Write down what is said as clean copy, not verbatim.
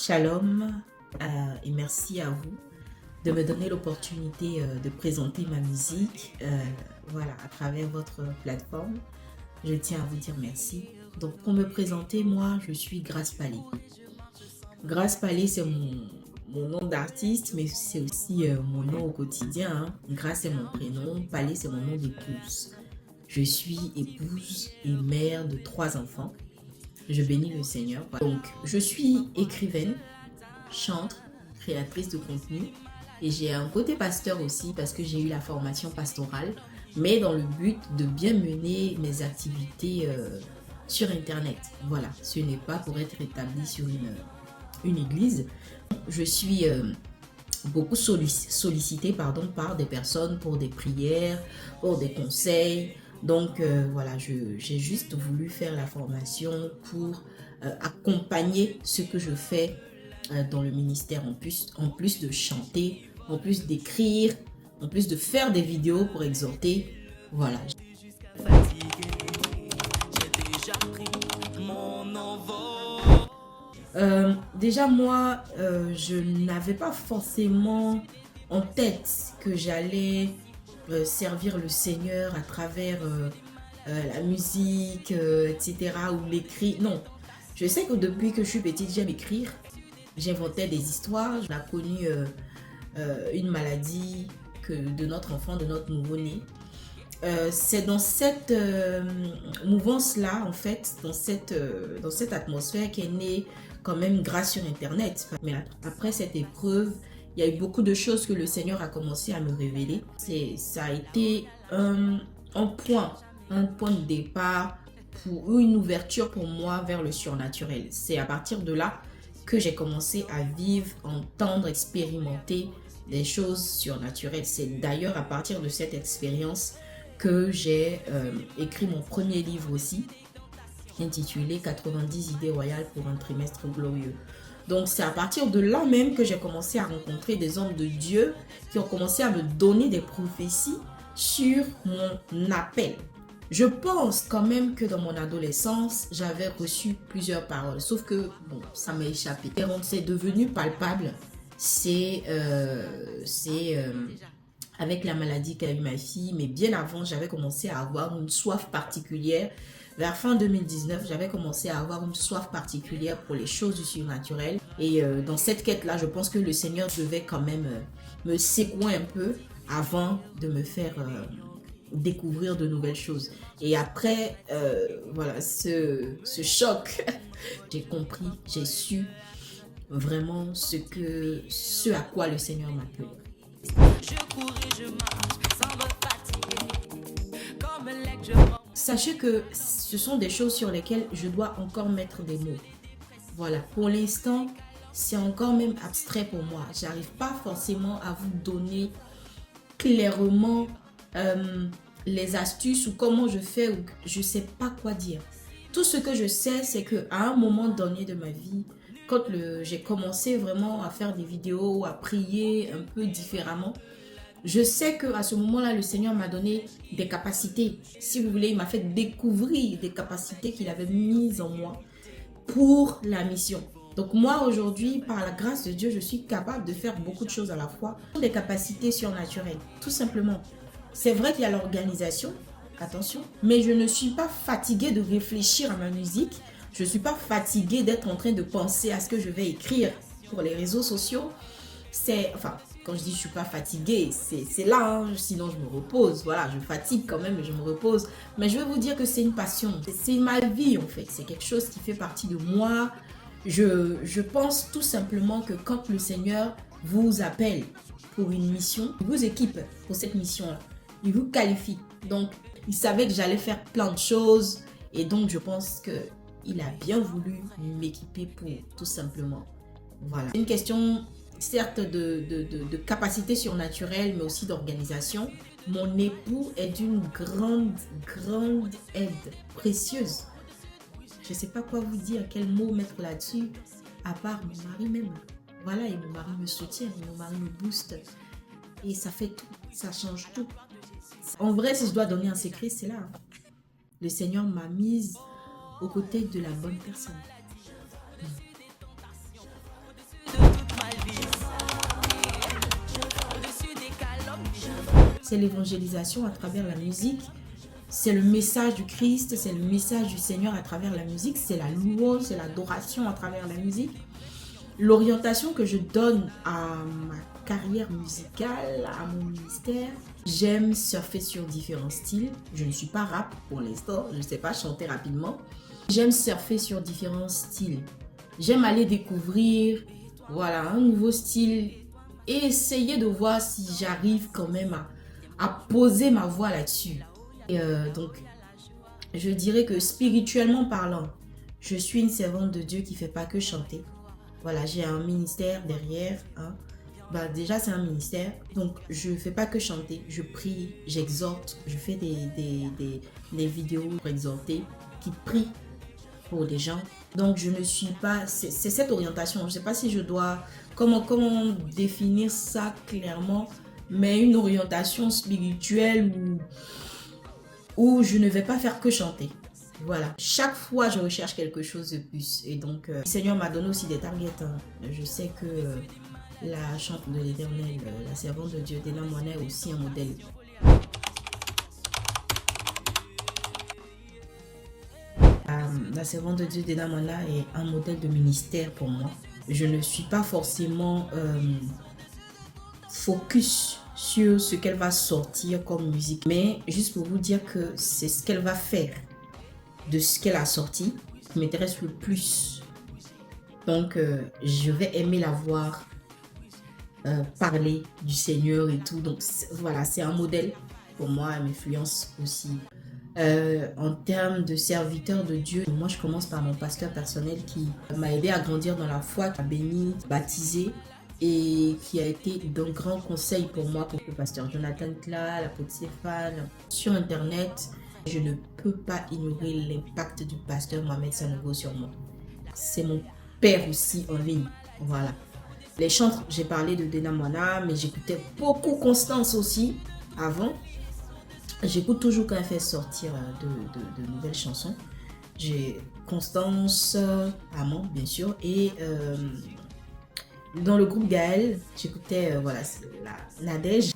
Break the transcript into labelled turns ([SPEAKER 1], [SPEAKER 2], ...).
[SPEAKER 1] Shalom et merci à vous de me donner l'opportunité de présenter ma musique voilà, à travers votre plateforme. Je tiens à vous dire merci. Donc pour me présenter, moi je suis Grace Palais. Grace Palais c'est mon nom d'artiste, mais c'est aussi mon nom au quotidien. Hein. Grace est mon prénom, Palais c'est mon nom d'épouse. Je suis épouse et mère de 3 enfants. Je bénis le Seigneur. Donc, je suis écrivaine, chantre, créatrice de contenu et j'ai un côté pasteur aussi parce que j'ai eu la formation pastorale, mais dans le but de bien mener mes activités sur Internet. Voilà, ce n'est pas pour être établi sur une église. Je suis beaucoup sollicitée par des personnes pour des prières, pour des conseils. Donc voilà, j'ai juste voulu faire la formation pour accompagner ce que je fais dans le ministère, en plus de chanter, en plus d'écrire, en plus de faire des vidéos pour exhorter. Voilà. Déjà moi, je n'avais pas forcément en tête que j'allais servir le Seigneur à travers la musique, etc. ou l'écrit. Non, je sais que depuis que je suis petite, j'aime écrire. J'inventais des histoires. On a connu une maladie de notre enfant, de notre nouveau-né. C'est dans cette mouvance-là, en fait, dans cette atmosphère qu'est née quand même grâce sur Internet. Mais après cette épreuve, il y a eu beaucoup de choses que le Seigneur a commencé à me révéler. Ça a été un point de départ pour une ouverture pour moi vers le surnaturel. C'est à partir de là que j'ai commencé à vivre, entendre, expérimenter des choses surnaturelles. C'est d'ailleurs à partir de cette expérience que j'ai écrit mon premier livre aussi, intitulé 90 idées royales pour un trimestre glorieux. Donc c'est à partir de là même que j'ai commencé à rencontrer des hommes de Dieu qui ont commencé à me donner des prophéties sur mon appel. Je pense quand même que dans mon adolescence, j'avais reçu plusieurs paroles, sauf que bon, ça m'a échappé. Et quand c'est devenu palpable, c'est avec la maladie qu'a eu ma fille, mais bien avant, j'avais commencé à avoir une soif particulière. Vers fin 2019, j'avais commencé à avoir une soif particulière pour les choses du surnaturel. Et dans cette quête-là, je pense que le Seigneur devait quand même me secouer un peu avant de me faire découvrir de nouvelles choses. Et après, voilà, ce choc, j'ai compris, j'ai su vraiment ce à quoi le Seigneur m'appelait. Je cours et je marche sans me fatiguer. Comme un lait, je prends. Sachez que ce sont des choses sur lesquelles je dois encore mettre des mots. Voilà, pour l'instant, c'est encore même abstrait pour moi. J'arrive pas forcément à vous donner clairement les astuces ou comment je fais, ou je sais pas quoi dire. Tout ce que je sais, c'est qu'à un moment donné de ma vie, quand j'ai commencé vraiment à faire des vidéos, à prier un peu différemment, je sais qu'à ce moment-là, le Seigneur m'a donné des capacités. Si vous voulez, il m'a fait découvrir des capacités qu'il avait mises en moi pour la mission. Donc moi, aujourd'hui, par la grâce de Dieu, je suis capable de faire beaucoup de choses à la fois. Des capacités surnaturelles, tout simplement. C'est vrai qu'il y a l'organisation, attention, mais je ne suis pas fatiguée de réfléchir à ma musique. Je ne suis pas fatiguée d'être en train de penser à ce que je vais écrire pour les réseaux sociaux. Enfin, quand je dis je ne suis pas fatiguée, c'est là, hein, sinon je me repose. Voilà, je fatigue quand même et je me repose. Mais je veux vous dire que c'est une passion. C'est ma vie en fait. C'est quelque chose qui fait partie de moi. Je pense tout simplement que quand le Seigneur vous appelle pour une mission, il vous équipe pour cette mission-là. Il vous qualifie. Donc, il savait que j'allais faire plein de choses. Et donc, je pense qu'il a bien voulu m'équiper pour tout simplement. Voilà. C'est une question, certes, de capacité surnaturelle, mais aussi d'organisation. Mon époux est d'une grande aide, précieuse. Je ne sais pas quoi vous dire, quel mot mettre là-dessus, à part mon mari même. Voilà, et mon mari me soutient, mon mari me booste. Et ça fait tout, ça change tout. En vrai, si je dois donner un secret, c'est là. Le Seigneur m'a mise aux côtés de la bonne personne. c'est l'évangélisation à travers la musique. C'est le message du Christ, c'est le message du Seigneur à travers la musique. C'est la louange, c'est l'adoration à travers la musique. L'orientation que je donne à ma carrière musicale, à mon ministère, j'aime surfer sur différents styles. Je ne suis pas rap pour l'instant, je ne sais pas chanter rapidement. J'aime surfer sur différents styles. J'aime aller découvrir voilà, un nouveau style et essayer de voir si j'arrive quand même à poser ma voix là-dessus. Et donc, je dirais que spirituellement parlant, je suis une servante de Dieu qui ne fait pas que chanter. Voilà, j'ai un ministère derrière. Hein. Bah, déjà, c'est un ministère. Donc, je ne fais pas que chanter. Je prie, j'exhorte. Je fais des vidéos pour exhorter, qui prient pour les gens. Donc, je ne suis pas... C'est cette orientation. Je ne sais pas si je dois... Comment définir ça clairement, mais une orientation spirituelle où je ne vais pas faire que chanter. Voilà, chaque fois je recherche quelque chose de plus et donc le Seigneur m'a donné aussi des targets. Hein. Je sais que la chante de l'Éternel, la servante de Dieu, Dena Moana est aussi un modèle. La servante de Dieu, Dena Moana, est un modèle de ministère pour moi. Je ne suis pas forcément focus sur ce qu'elle va sortir comme musique, mais juste pour vous dire que c'est ce qu'elle va faire de ce qu'elle a sorti qui m'intéresse le plus. Donc, je vais aimer la voir parler du Seigneur et tout. Donc, voilà, c'est un modèle pour moi, elle m'influence aussi. En termes de serviteur de Dieu, moi, je commence par mon pasteur personnel qui m'a aidé à grandir dans la foi, qui m'a béni, baptisé et qui a été d'un grand conseil pour moi, pour le pasteur Jonathan Kla, l'apôtre Stéphane. Sur Internet, je ne peux pas ignorer l'impact du pasteur Mohamed Sanogo sur moi. C'est mon père aussi en ligne. Voilà. Les chantres, j'ai parlé de Dena Moana, mais j'écoutais beaucoup Constance aussi avant. J'écoute toujours quand elle fait sortir de nouvelles chansons. J'ai Constance, Amand, bien sûr, et dans le groupe Gaël, j'écoutais voilà, la Nadège.